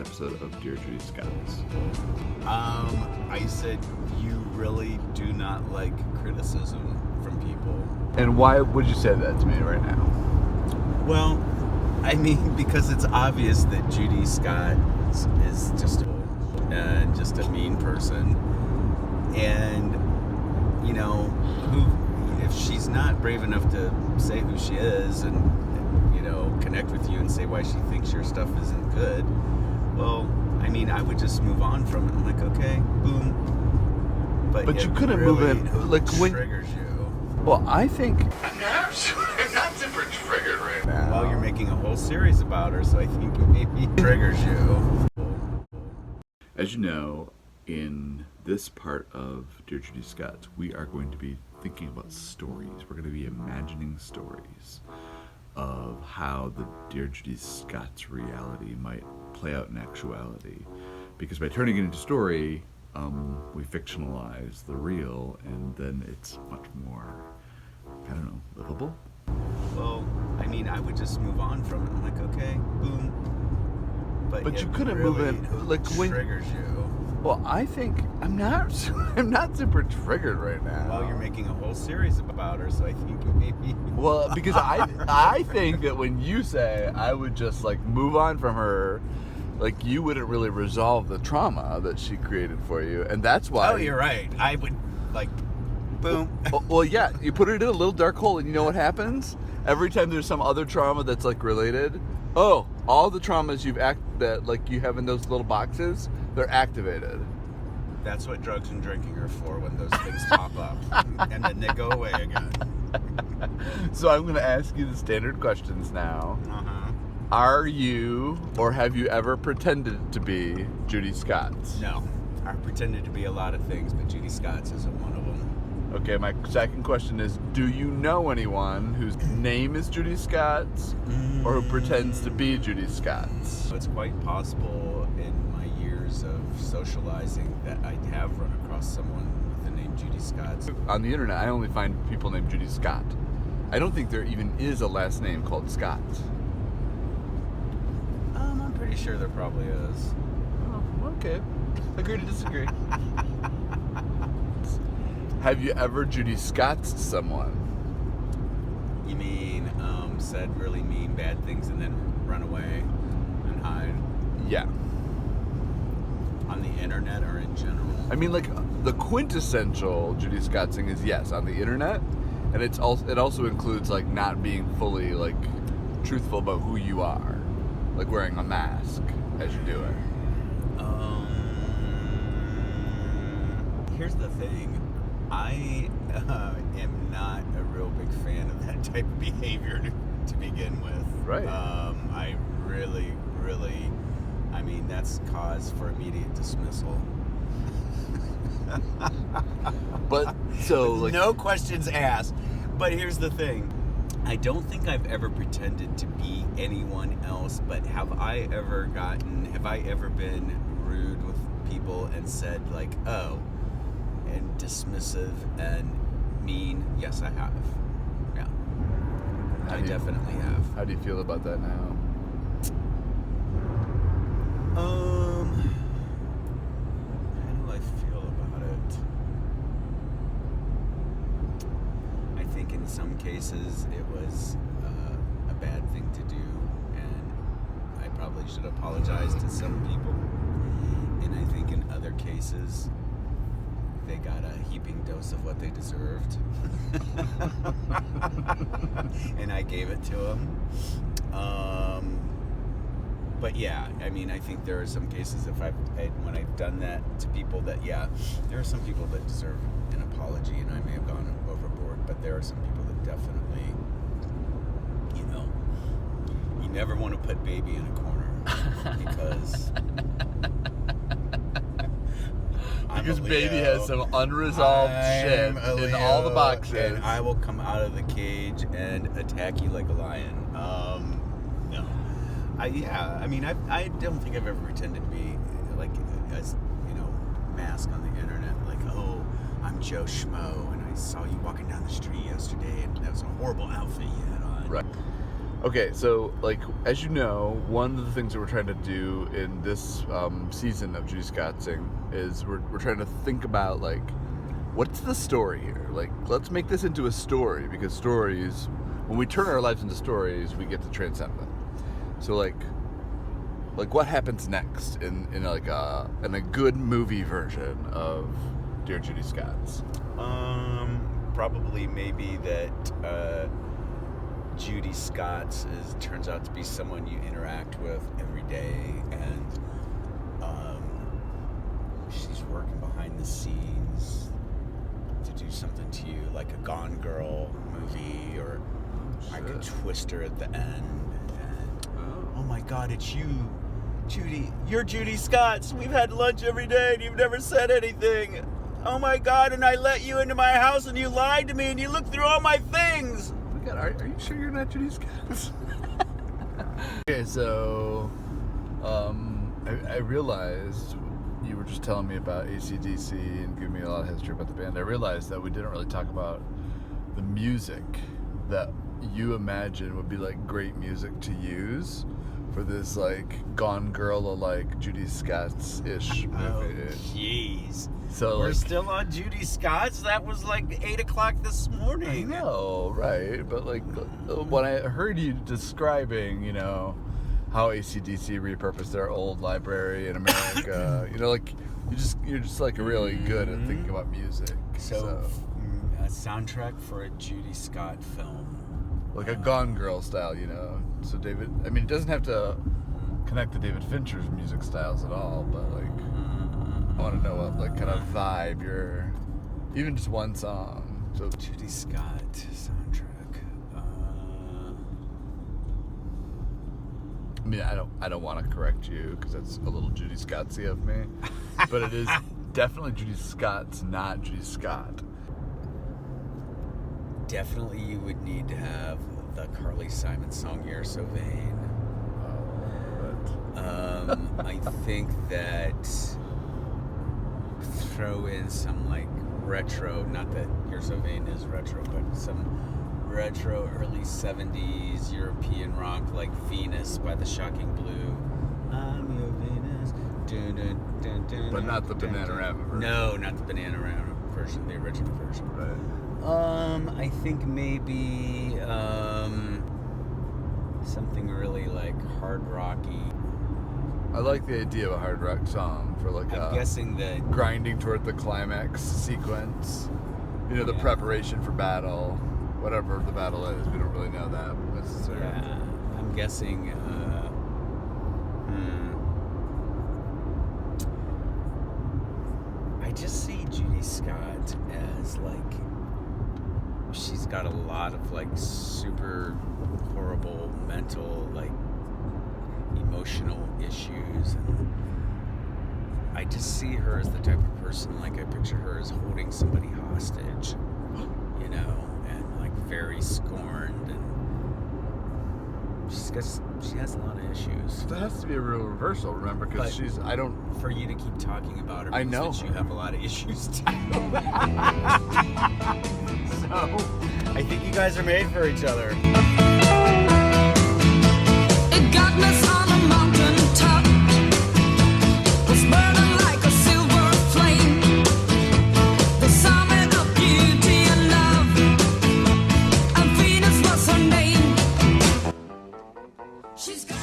episode of Dear Judy Scotts? I said you really do not like criticism from people. And why would you say that to me right now? Well, I mean, because it's obvious that Judy Scotts is just a mean person. And, you know, if she's not brave enough to say who she is and, you know, connect with you and say why she thinks your stuff isn't good, well, I mean, I would just move on from it. I'm like, okay, boom. But you couldn't really move it, like, when triggers you. Well, I think I'm not super triggered right now. Well, you're making a whole series about her, so I think maybe it triggers you. as you know, in this part of Dear Judy Scotts, we are going to be thinking about stories. We're going to be imagining stories of how the Dear Judy Scotts reality might play out in actuality. Because by turning it into story, we fictionalize the real, and then it's much more, I don't know, livable? Well, I mean, I would just move on from it. I'm like, okay, boom. But you couldn't really move it, like, when triggers you. Well, I think I'm not super triggered right now. Well, you're making a whole series about her, so I think maybe. Well, because I think that when you say I would just like move on from her, like you wouldn't really resolve the trauma that she created for you, and that's why. Oh, you're right. I would like, boom. Well, yeah, you put it in a little dark hole, and you know what happens? Every time there's some other trauma that's like related, all the traumas that like you have in those little boxes, they're activated. That's what drugs and drinking are for, when those things pop up, and then they go away again. So I'm going to ask you the standard questions now. Are you, or have you ever pretended to be Judy Scotts? No, I pretended to be a lot of things, but Judy Scotts isn't one of them. Okay, my second question is, do you know anyone whose name is Judy Scotts, or who pretends to be Judy Scotts? It's quite possible in my years of socializing that I have run across someone with the name Judy Scotts. On the internet, I only find people named Judy Scott. I don't think there even is a last name called Scott. I'm pretty sure there probably is. Oh, okay. Agree to disagree. Have you ever Judy Scotts someone? You mean said really mean, bad things and then run away and hide? Yeah. On the internet or in general? I mean, like, the quintessential Judy Scottsing is yes, on the internet, and it also includes, like, not being fully, like, truthful about who you are. Like wearing a mask as you do it. Here's the thing. I am not a real big fan of that type of behavior to begin with. Right. I really, I mean, that's cause for immediate dismissal. But, so, like... No questions asked. But here's the thing. I don't think I've ever pretended to be anyone else, but have I ever been rude with people and said, like, oh, and dismissive and mean? Yes, I have. Yeah. I definitely have. How do you feel about that now? How do I feel about it? I think in some cases it was a bad thing to do, and I probably should apologize to some people. And I think in other cases, they got a heaping dose of what they deserved. And I gave it to them. But yeah, I mean, I think there are some cases when I've done that to people that, yeah, there are some people that deserve an apology, and I may have gone overboard, but there are some people that definitely, you know, you never want to put baby in a corner because... Because baby has some unresolved shit in all the boxes. And I will come out of the cage and attack you like a lion. No. I mean, I don't think I've ever pretended to be, like, as, you know, mask on the internet. Like, oh, I'm Joe Schmo, and I saw you walking down the street yesterday, and that was a horrible outfit you had on. Right. Okay, so like as you know, one of the things that we're trying to do in this season of JudyScottsing is we're trying to think about like what's the story here? Like let's make this into a story, because stories, when we turn our lives into stories, we get to transcend them. So like what happens next in like a good movie version of Dear Judy Scotts? Probably maybe that Judy Scotts turns out to be someone you interact with every day, and she's working behind the scenes to do something to you, like a Gone Girl movie, or like a Twister at the end. And, oh my God, it's you, Judy. You're Judy Scotts. We've had lunch every day, and you've never said anything. Oh my God, and I let you into my house, and you lied to me, and you looked through all my things. God, are you sure you're not Judy Scotts? Okay, so I realized you were just telling me about AC/DC and giving me a lot of history about the band. I realized that we didn't really talk about the music that you imagine would be like great music to use for this like Gone Girl like Judy Scotts-ish movie. Oh, jeez. So we're like, still on Judy Scotts? That was like 8 o'clock this morning. I know, right? But like when I heard you describing, you know, how AC/DC repurposed their old library in America, you know, like you're just like really good at thinking about music. So a soundtrack for a Judy Scott film. Like a Gone Girl style, you know. So David, I mean, it doesn't have to connect to David Fincher's music styles at all, but like I want to know what like kind of vibe you're, even just one song. So Judy Scott soundtrack. I mean, I don't want to correct you because that's a little Judy Scottsy of me, but it is definitely Judy Scotts, not Judy Scott. Definitely, you would need to have the Carly Simon song "You're So Vain." I think that throw in some like retro, not that You're So Vain is retro, but some retro early 70s European rock like Venus by the Shocking Blue. I'm your Venus. Dun, dun, dun, dun, But not the dun, Bananarama version. No, not the Bananarama version, the original version. Right. I think maybe something really like hard rocky. I like the idea of a hard rock song for like I'm guessing that grinding toward the climax sequence. You know, the preparation for battle, whatever the battle is. We don't really know that necessarily. Yeah, I'm guessing. I just see Judy Scott as like she's got a lot of like super horrible mental like emotional issues, and I just see her as the type of person, like I picture her as holding somebody hostage, you know, and like very scorned, and she has a lot of issues. That has to be a real reversal, remember, because For you to keep talking about her, I know because you have a lot of issues too. So I think you guys are made for each other. It got us on a mountain top, was burning like a silver flame, the summit of beauty and love, and Venus was her name. She's got